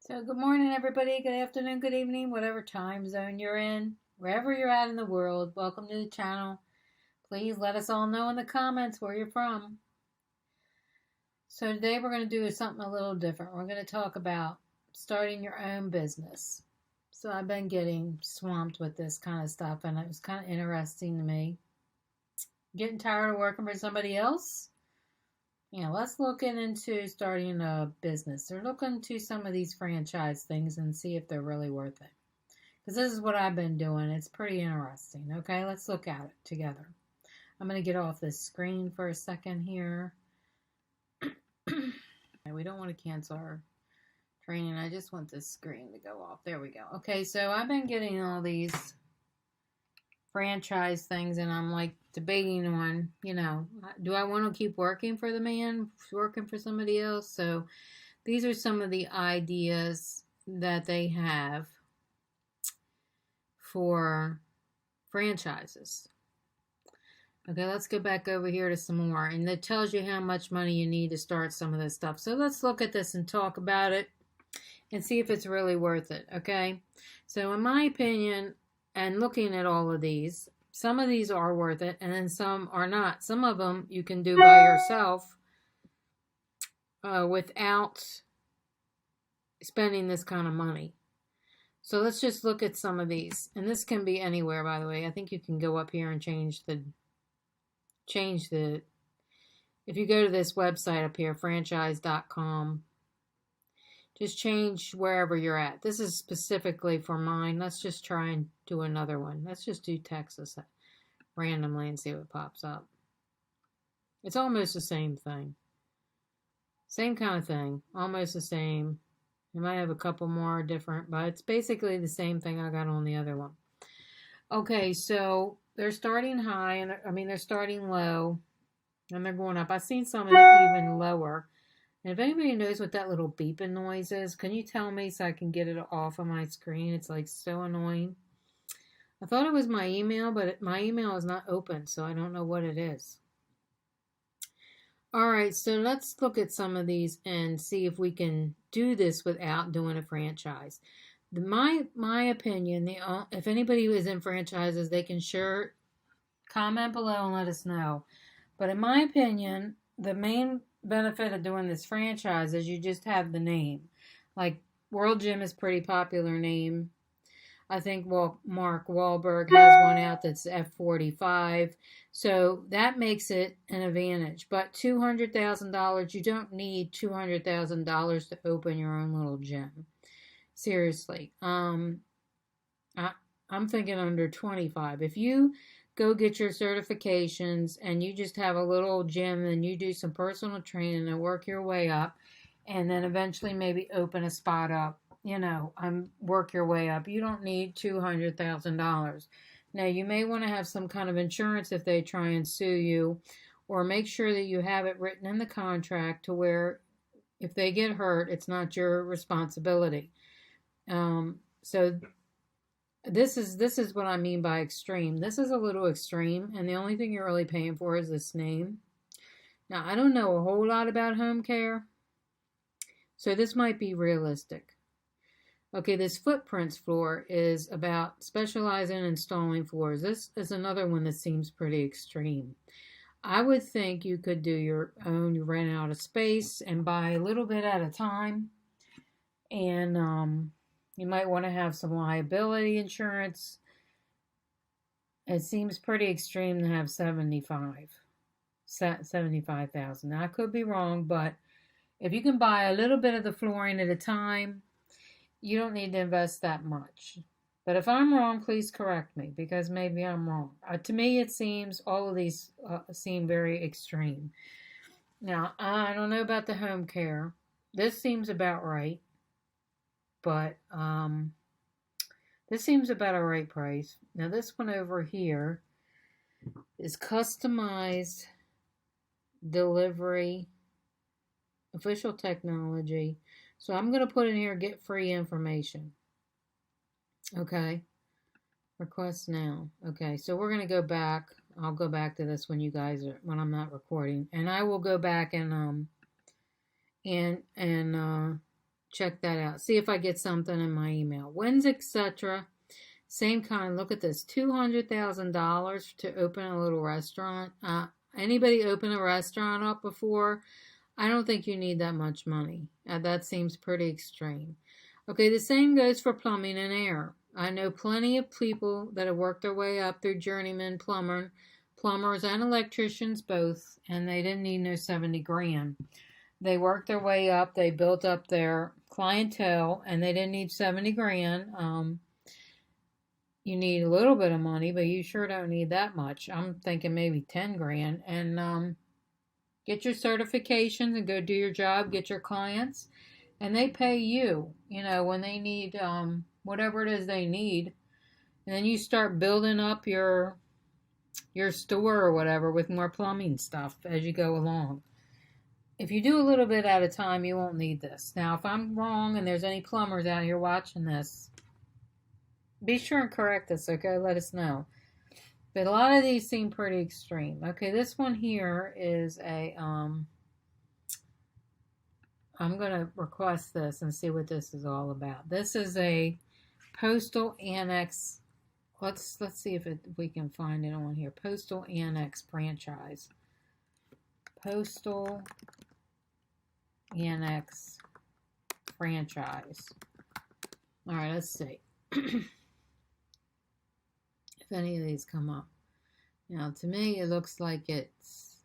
So good morning, everybody. Good afternoon, good evening, whatever time zone you're in, wherever you're at in the world. Welcome to the channel. Please let us all know in the comments where you're from. So today we're going to do something a little different. We're going to talk about starting your own business. So I've been getting swamped with this kind of stuff, and it was kind of interesting to me. Getting tired of working for somebody else? Let's look into starting a business or look into some of these franchise things and see if they're really worth it. Because this is what I've been doing. It's pretty interesting. Okay, let's look at it together. I'm going to get off this screen for a second here. We don't want to cancel our training. I just want this screen to go off. There we go. Okay, so I've been getting all these franchise things, and I'm like debating on, do I want to keep working for the man, working for somebody else? So these are some of the ideas that they have for franchises. Okay, let's go back over here to some more, and it tells you how much money you need to start some of this stuff. So let's look at this and talk about it and see if it's really worth it. Okay, so in my opinion, and looking at all of these, some of these are worth it, and then some are not. Some of them you can do by yourself without spending this kind of money. So let's just look at some of these. And this can be anywhere, by the way. I think you can go up here and change the, if you go to this website up here, franchise.com, just change wherever you're at. This is specifically for mine. Let's just try and do another one. Let's just do Texas randomly and see what pops up. It's almost the same thing. Same kind of thing. Almost the same. You might have a couple more different, but it's basically the same thing I got on the other one. Okay, so they're starting high, and they're starting low, and they're going up. I've seen some that are even lower. And if anybody knows what that little beeping noise is, can you tell me so I can get it off of my screen? It's like so annoying. I thought it was my email, but my email is not open, so I don't know what it is. All right, so let's look at some of these and see if we can do this without doing a franchise. My opinion, if anybody is in franchises, they can sure comment below and let us know. But in my opinion, the main benefit of doing this franchise is you just have the name. Like World Gym is a pretty popular name. I think Mark Wahlberg has one out that's F45. So that makes it an advantage. But $200,000, you don't need $200,000 to open your own little gym. Seriously. I'm thinking under 25. If you go get your certifications and you just have a little gym and you do some personal training and work your way up, and then eventually maybe open a spot up, work your way up. You don't need $200,000. Now, you may want to have some kind of insurance if they try and sue you, or make sure that you have it written in the contract to where if they get hurt, it's not your responsibility. So this is what I mean by extreme. This is a little extreme, and the only thing you're really paying for is this name. Now, I don't know a whole lot about home care, so this might be realistic. Okay, this footprints floor is about specializing in installing floors. This is another one that seems pretty extreme. I would think you could do your own, you rent out a space and buy a little bit at a time, and you might want to have some liability insurance. It seems pretty extreme to have $75,000. Now, I could be wrong, but if you can buy a little bit of the flooring at a time, you don't need to invest that much. But if I'm wrong, please correct me, because maybe I'm wrong. To me, it seems all of these seem very extreme. Now, I don't know about the home care. This seems about right. But this seems about a right price. Now this one over here is customized delivery, official technology. So I'm going to put in here, get free information. Okay. Request now. Okay, so we're going to go back. I'll go back to this when when I'm not recording. And I will go back and check that out. See if I get something in my email. When's etc. Same kind. Look at this. $200,000 to open a little restaurant. Anybody open a restaurant up before? I don't think you need that much money. That seems pretty extreme. Okay, the same goes for plumbing and air. I know plenty of people that have worked their way up through journeyman plumbers and electricians both, and they didn't need no 70 grand. They worked their way up. They built up their clientele, and they didn't need 70 grand. You need a little bit of money, but you sure don't need that much. I'm thinking maybe 10 grand. And get your certifications and go do your job, get your clients, and they pay you, when they need whatever it is they need. And then you start building up your store or whatever with more plumbing stuff as you go along. If you do a little bit at a time, you won't need this. Now, if I'm wrong and there's any plumbers out here watching this, be sure and correct us, okay? Let us know. But a lot of these seem pretty extreme. Okay, this one here is a, I'm going to request this and see what this is all about. This is a Postal Annex. Let's see if we can find it on here. Postal Annex franchise. Postal Annex franchise. All right, let's see. If any of these come up. Now, to me, it looks like it's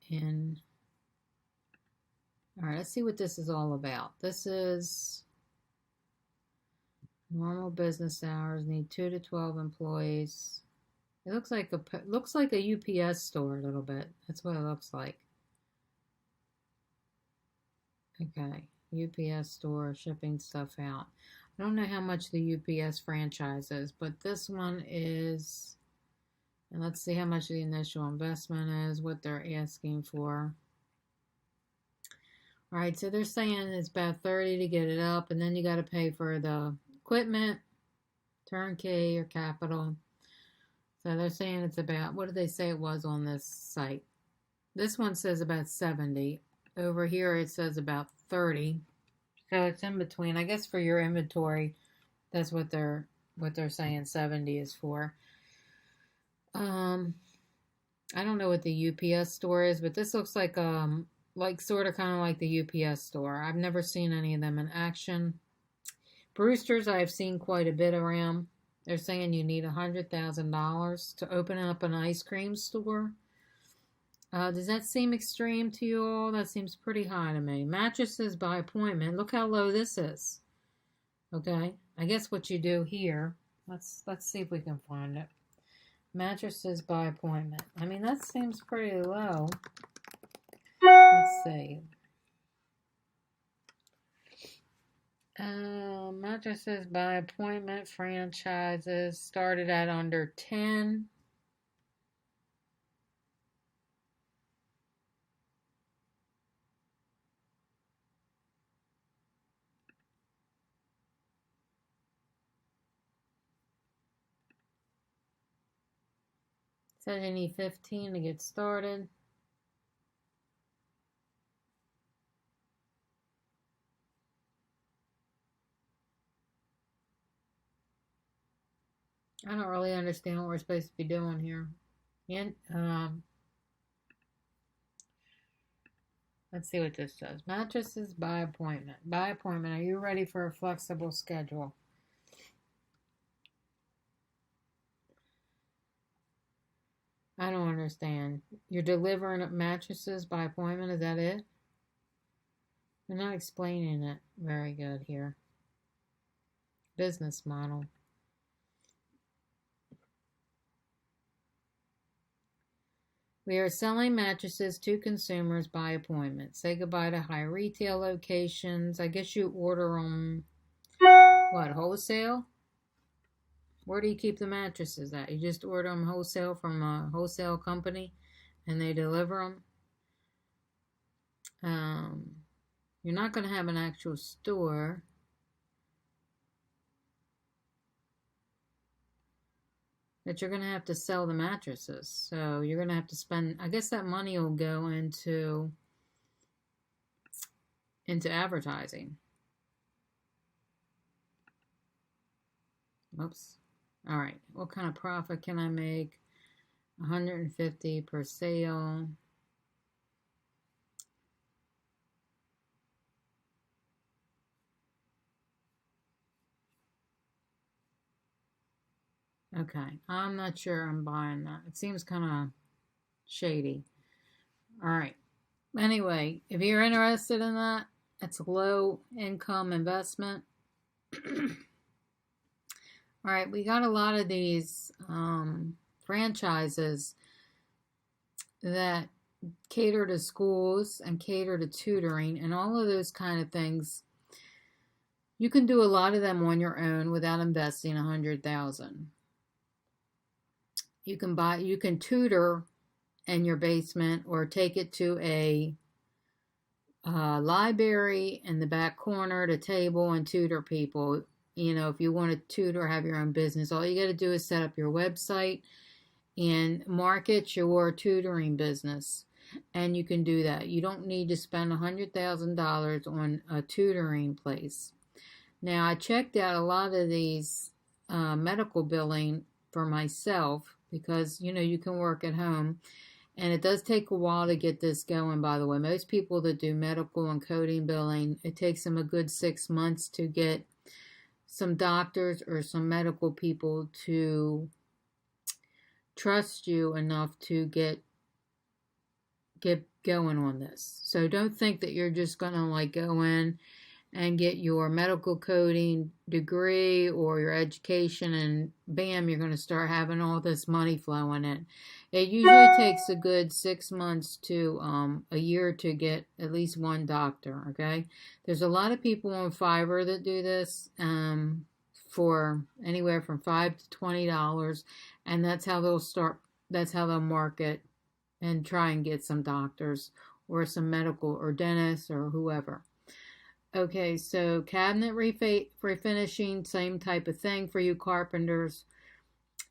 in. All right, let's see what this is all about. This is normal business hours. Need 2 to 12 employees. It looks like a UPS store a little bit. That's what it looks like. Okay, UPS store, shipping stuff out. I don't know how much the UPS franchise is, but this one is, and let's see how much the initial investment is, what they're asking for. All right, so they're saying it's about 30 to get it up, and then you got to pay for the equipment, turnkey or capital. So they're saying it's about, what did they say it was on this site? This one says about 70. Over here it says about 30. So it's in between. I guess for your inventory, that's what they're saying 70 is for. I don't know what the UPS store is, but this looks like sort of kind of like the UPS store. I've never seen any of them in action. Brewster's I've seen quite a bit around. They're saying you need $100,000 to open up an ice cream store. Does that seem extreme to you all? That seems pretty high to me. Mattresses by appointment. Look how low this is. Okay. I guess what you do here. Let's see if we can find it. Mattresses by appointment. I mean, that seems pretty low. Let's see. Mattresses by appointment franchises started at under 10. Says you need 15 to get started. I don't really understand what we're supposed to be doing here. And, let's see what this says. Mattresses by appointment. By appointment. Are you ready for a flexible schedule? I don't understand. You're delivering mattresses by appointment? Is that it? They're not explaining it very good here. Business model. We are selling mattresses to consumers by appointment. Say goodbye to high retail locations. I guess you order them, what, wholesale? Where do you keep the mattresses at? You just order them wholesale from a wholesale company and they deliver them. You're not going to have an actual store. That you're going to have to sell the mattresses. So you're going to have to spend, I guess that money will go into into advertising. Oops. All right. What kind of profit can I make? 150 per sale. Okay. I'm not sure I'm buying that. It seems kind of shady. All right. Anyway, if you're interested in that, it's a low income investment. All right, we got a lot of these franchises that cater to schools and cater to tutoring and all of those kind of things. You can do a lot of them on your own without investing $100,000. You can tutor in your basement or take it to a library in the back corner at a table and tutor people. You know, if you want to tutor or have your own business, all you got to do is set up your website and market your tutoring business. And you can do that. You don't need to spend $100,000 on a tutoring place. Now, I checked out a lot of these medical billing for myself because, you know, you can work at home. And it does take a while to get this going, by the way. Most people that do medical and coding billing, it takes them a good 6 months to get some doctors or some medical people to trust you enough to get going on this. So don't think that you're just going to like go in and get your medical coding degree or your education and bam, you're going to start having all this money flowing in. It usually takes a good 6 months to a year to get at least one doctor, okay? There's a lot of people on Fiverr that do this for anywhere from $5 to $20, and that's how they'll market and try and get some doctors or some medical or dentists or whoever. Okay, so cabinet refinishing, same type of thing for you carpenters.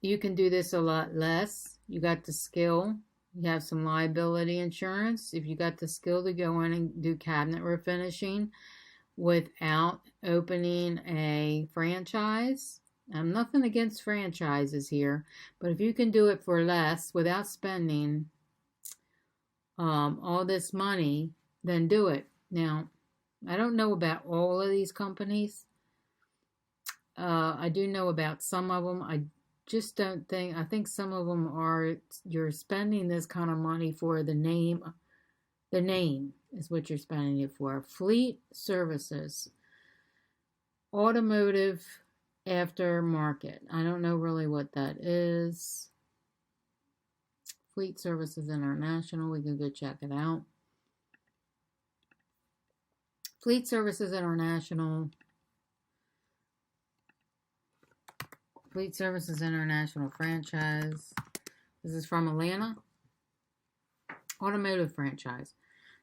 You can do this a lot less. You got the skill. You have some liability insurance. If you got the skill to go in and do cabinet refinishing without opening a franchise. I'm nothing against franchises here, but if you can do it for less without spending all this money, then do it. Now, I don't know about all of these companies. I do know about some of them. I think some of them are, you're spending this kind of money for the name. The name is what you're spending it for. Fleet Services. Automotive Aftermarket. I don't know really what that is. Fleet Services International. We can go check it out. Fleet Services International. Fleet Services International franchise. This is from Atlanta. Automotive franchise.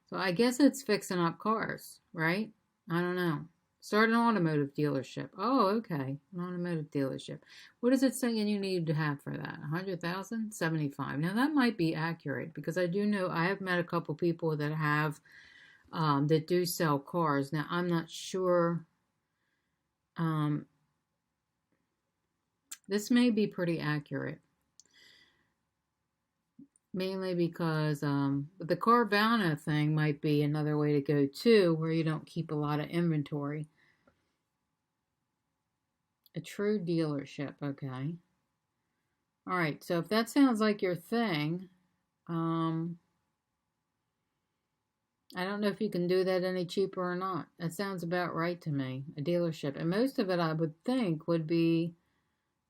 So I guess it's fixing up cars, right? I don't know. Start an automotive dealership. Oh, okay. An automotive dealership. What is it saying you need to have for that? 100,000? 75. Now that might be accurate because I do know I have met a couple people that have that do sell cars. Now, I'm not sure. This may be pretty accurate. Mainly because the Carvana thing might be another way to go too, where you don't keep a lot of inventory. A true dealership, okay. All right, so if that sounds like your thing, I don't know if you can do that any cheaper or not. That sounds about right to me, a dealership. And most of it, I would think, would be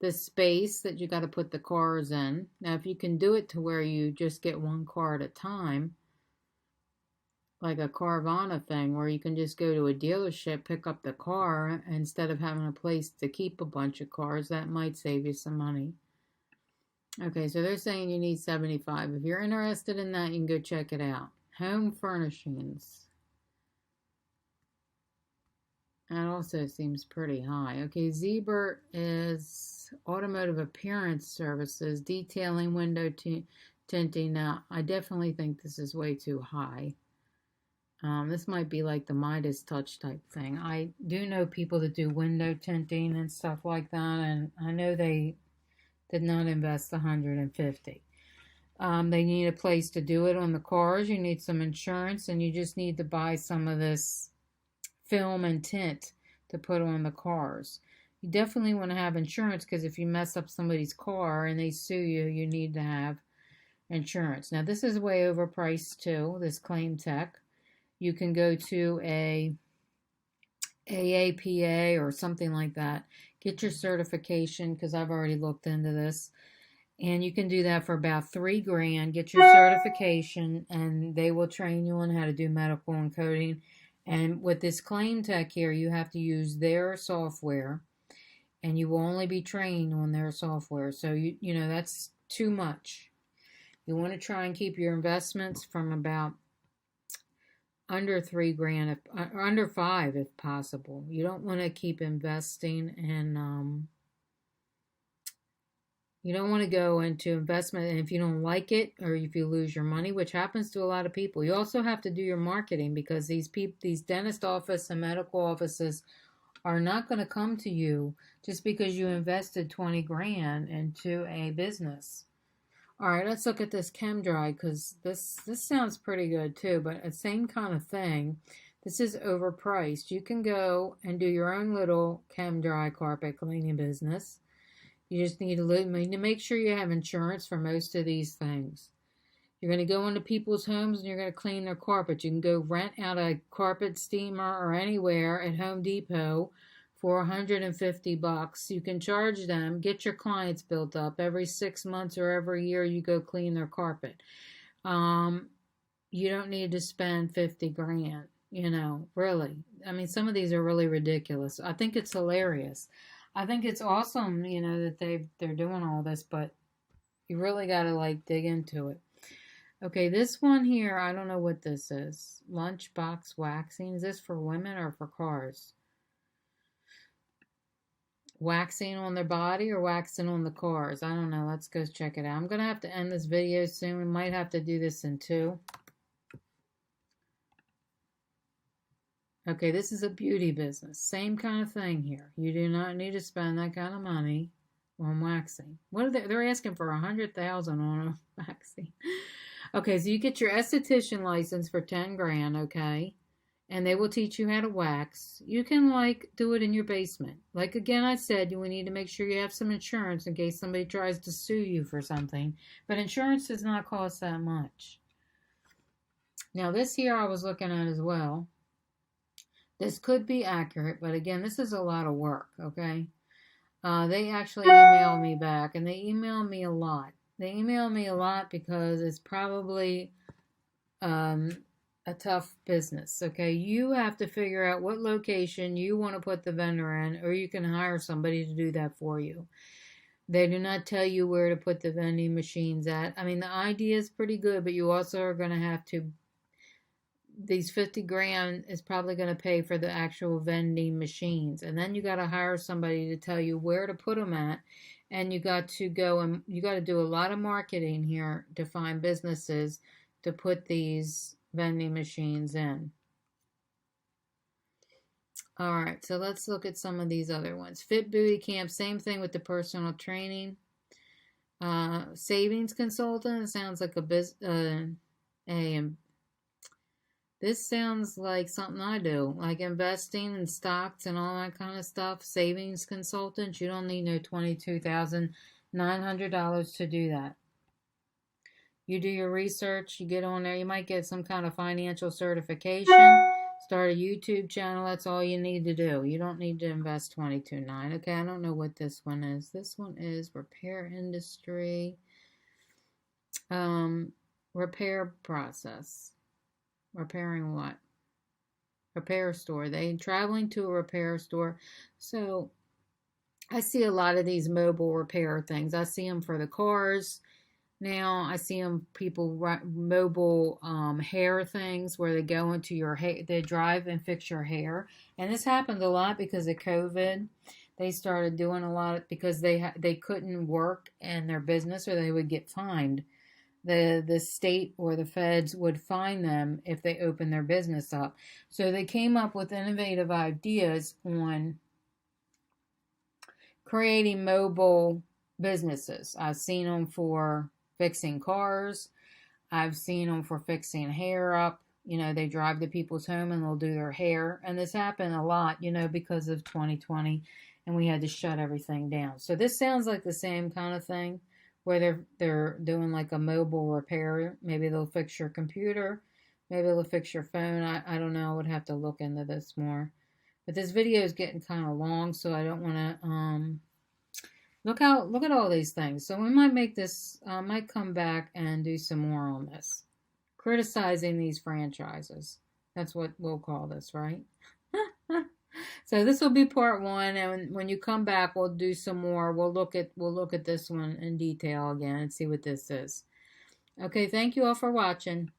the space that you got to put the cars in. Now, if you can do it to where you just get one car at a time, like a Carvana thing, where you can just go to a dealership, pick up the car, instead of having a place to keep a bunch of cars, that might save you some money. Okay, so they're saying you need 75. If you're interested in that, you can go check it out. Home furnishings. That also seems pretty high. Okay, Zebra is automotive appearance services, detailing, window tinting. Now, I definitely think this is way too high. This might be like the Midas touch type thing. I do know people that do window tinting and stuff like that, and I know they did not invest 150. They need a place to do it on the cars. You need some insurance, and you just need to buy some of this film and tint to put on the cars. You definitely want to have insurance because if you mess up somebody's car and they sue you, you need to have insurance. Now, this is way overpriced too, this claim tech. You can go to a AAPA or something like that. Get your certification because I've already looked into this. And you can do that for about $3,000. Get your certification, and they will train you on how to do medical encoding. And with this claim tech here, you have to use their software, and you will only be trained on their software. So you know that's too much. You want to try and keep your investments from about under $3,000, or under $5,000 if possible. You don't want to keep investing in. You don't want to go into investment, and if you don't like it or if you lose your money, which happens to a lot of people. You also have to do your marketing because these dentist office and medical offices are not going to come to you just because you invested $20,000 into a business. All right, let's look at this chem dry because this sounds pretty good too, but the same kind of thing. This is overpriced. You can go and do your own little chem dry carpet cleaning business. You just need to make sure you have insurance for most of these things. You're going to go into people's homes and you're going to clean their carpet. You can go rent out a carpet steamer or anywhere at Home Depot for $150. You can charge them, get your clients built up. Every 6 months or every year you go clean their carpet. You don't need to spend $50,000, really. I mean, some of these are really ridiculous. I think it's hilarious. I think it's awesome, that they're doing all this, but you really got to dig into it. Okay, this one here, I don't know what this is. Lunchbox waxing. Is this for women or for cars? Waxing on their body or waxing on the cars? I don't know. Let's go check it out. I'm going to have to end this video soon. We might have to do this in 2. Okay, this is a beauty business. Same kind of thing here. You do not need to spend that kind of money on waxing. What are they're asking for $100,000 on a waxing. Okay, so you get your esthetician license for $10,000, okay? And they will teach you how to wax. You can do it in your basement. Again, I said, you need to make sure you have some insurance in case somebody tries to sue you for something. But insurance does not cost that much. Now, this here I was looking at as well. This could be accurate, but again, this is a lot of work, okay? They actually emailed me back, and they emailed me a lot. They emailed me a lot because it's probably a tough business, okay? You have to figure out what location you want to put the vendor in, or you can hire somebody to do that for you. They do not tell you where to put the vending machines at. I mean, the idea is pretty good, but you also are going to have to these $50,000 is probably going to pay for the actual vending machines. And then you got to hire somebody to tell you where to put them at. And you got to go and you got to do a lot of marketing here to find businesses to put these vending machines in. All right, so let's look at some of these other ones. Fit Booty Camp, same thing with the personal training. Savings consultant, sounds like this sounds like something I do, like investing in stocks and all that kind of stuff. Savings consultant, you don't need no $22,900 to do that. You do your research, you get on there, you might get some kind of financial certification, start a YouTube channel, that's all you need to do. You don't need to invest $22,900. Okay, I don't know what this one is. This one is repair industry, repair process. Repairing what? Repair store. They traveling to a repair store. So I see a lot of these mobile repair things. I see them for the cars. Now I see them mobile hair things where they go into your hair. They drive and fix your hair. And this happened a lot because of COVID. They started doing a lot because they couldn't work in their business or they would get fined. the state or the feds would fine them if they open their business up. So they came up with innovative ideas on creating mobile businesses. I've seen them for fixing cars. I've seen them for fixing hair up. You know, they drive to people's home and they'll do their hair. And this happened a lot, you know, because of 2020 and we had to shut everything down. So this sounds like the same kind of thing where they're doing like a mobile repair. Maybe they'll fix your computer. Maybe they'll fix your phone. I don't know. I would have to look into this more. But this video is getting kind of long, so I don't want to look at all these things. So we might make this, might come back and do some more on this. Criticizing these franchises. That's what we'll call this, right? So this will be part 1, and when you come back, we'll do some more. We'll look at this one in detail again and see what this is. Okay, thank you all for watching.